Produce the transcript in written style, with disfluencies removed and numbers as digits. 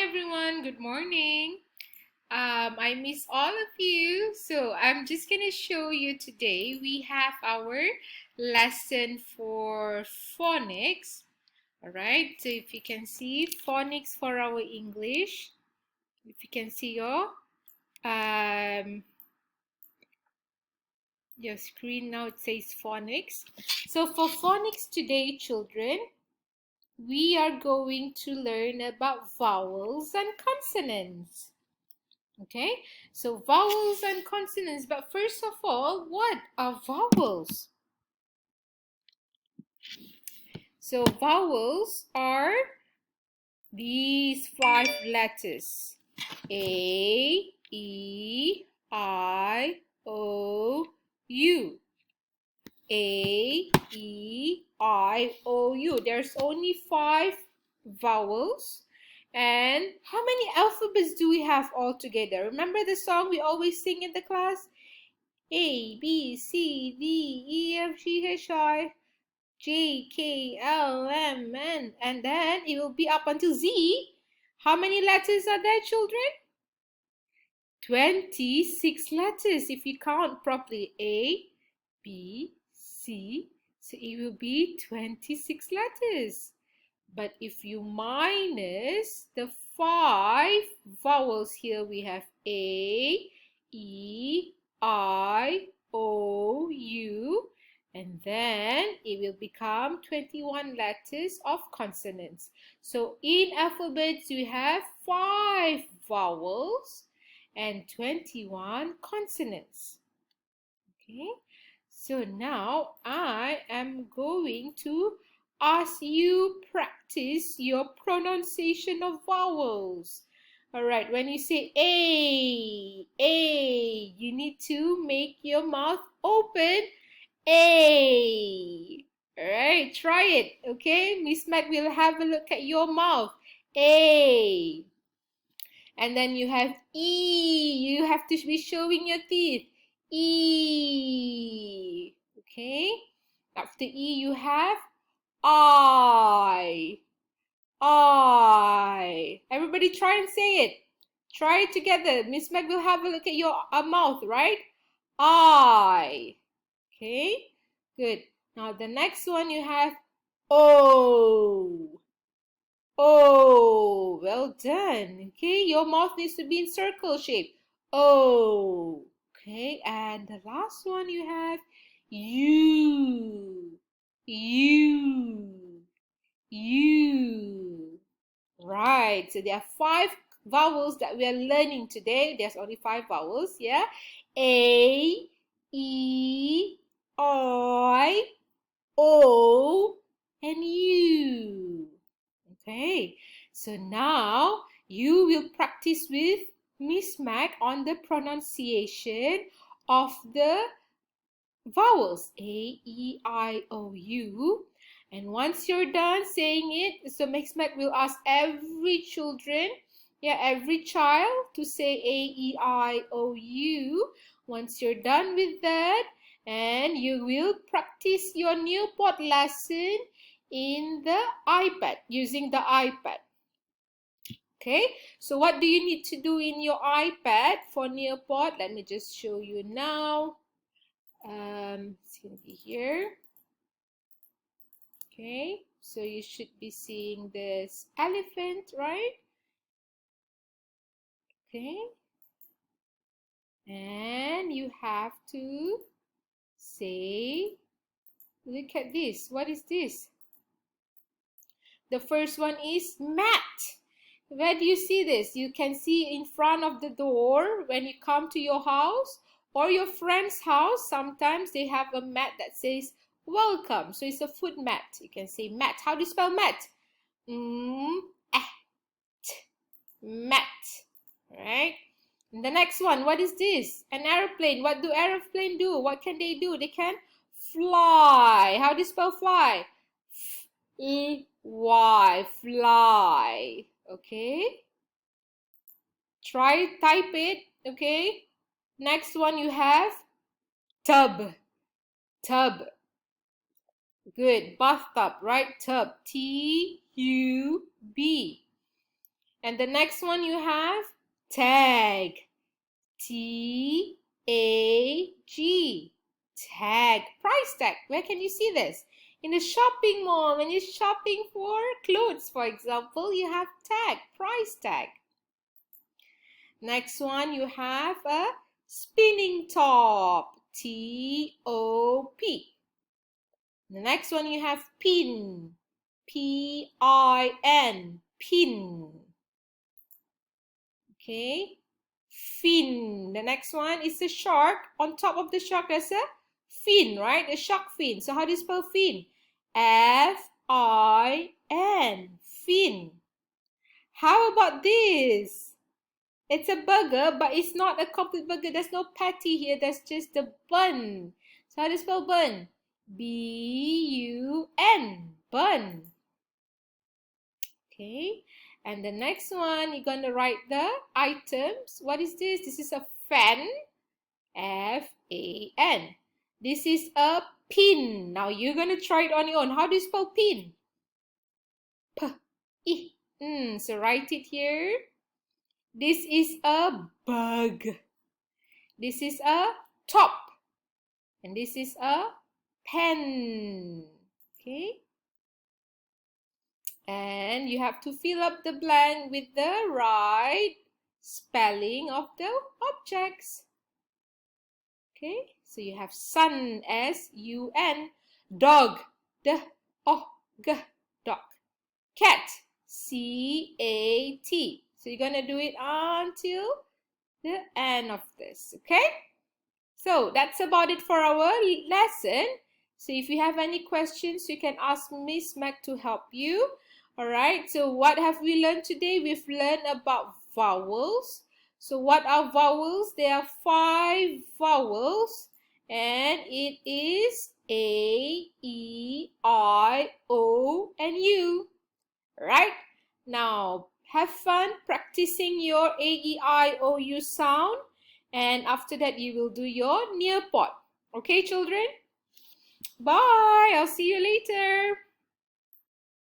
everyone, good morning. I miss all of you, so I'm just gonna show you today. We have our lesson for phonics. All right, so if you can see phonics for our English, if you can see your screen now, it says phonics. So for phonics today, children, we are going to learn about vowels and consonants. Okay, so vowels and consonants. But first of all, what are vowels? So vowels are these 5 letters: A, E, I, O, U. A, E, I, O, U. There's only 5 vowels. And how many alphabets do we have altogether? Remember the song we always sing in the class? A, B, C, D, E, F, G, H, I, J, K, L, M, N. And then it will be up until Z. How many letters are there, children? 26 letters if you count properly. A, B, C. So it will be 26 letters. But if you minus the 5 vowels here, we have A, E, I, O, U, and then it will become 21 letters of consonants. So in alphabets, we have 5 vowels and 21 consonants. Okay, so now I am going to ask you practice your pronunciation of vowels. All right, when you say A, you need to make your mouth open. A. All right, try it. Okay, Miss Matt will have a look at your mouth. A. And then you have E. You have to be showing your teeth. E. Okay. After E, you have I. I. Everybody try and say it. Try it together. Miss Meg will have a look at your mouth, right? I. Okay. Good. Now the next one you have O. Oh, well done. Okay, your mouth needs to be in circle shape. Oh, okay, and the last one you have you, you, you. Right, so there are 5 vowels that we are learning today. There's only 5 vowels, yeah? A, E, I, O, and U. Okay, so now you will practice with Miss Mac on the pronunciation of the vowels A, E, I, O, U. And once you're done saying it, so Miss Mac will ask every every child to say A, E, I, O, U. Once you're done with that, and you will practice your Newport lesson in the iPad, using the iPad. Okay, so what do you need to do in your iPad for Newport? Let me just show you now. It's going to be here. Okay, so you should be seeing this elephant, right? Okay, and you have to say, look at this. What is this? The first one is mat. Where do you see this? You can see in front of the door when you come to your house or your friend's house. Sometimes they have a mat that says welcome. So it's a foot mat. You can say mat. How do you spell mat? Mat. Right? And the next one, what is this? An airplane. What do airplane do? What can they do? They can fly. How do you spell fly? Y, fly. Okay, try type it. Okay, next one you have tub. Good. Bathtub, right? Tub, T-U-B. And the next one you have tag. T-A-G. Tag. Price tag. Where can you see this? In the shopping mall, when you're shopping for clothes, for example, you have tag, price tag. Next one, you have a spinning top. T-O-P. The next one, you have pin. P-I-N. Pin. Okay. Fin. The next one is a shark. On top of the shark, there's a fin, right? A shark fin. So how do you spell fin? F-I-N. Fin. How about this? It's a burger, but it's not a complete burger. There's no patty here. There's just the bun. So how do you spell bun? B-U-N. Bun. Okay. And the next one, you're going to write the items. What is this? This is a fan. F-A-N. This is a pin. Now you're going to try it on your own. How do you spell pin? P-I. So write it here. This is a bug. This is a top. And this is a pen. Okay. And you have to fill up the blank with the right spelling of the objects. Okay, so you have sun, S-U-N, dog, D-O-G, dog, cat, C-A-T. So you're going to do it until the end of this, okay? So that's about it for our lesson. So if you have any questions, you can ask Miss Mac to help you. All right, so what have we learned today? We've learned about vowels. So what are vowels? There are 5 vowels, and it is A, E, I, O, and U. Right? Now, have fun practicing your A, E, I, O, U sound, and after that, you will do your near pot. Okay, children? Bye. I'll see you later.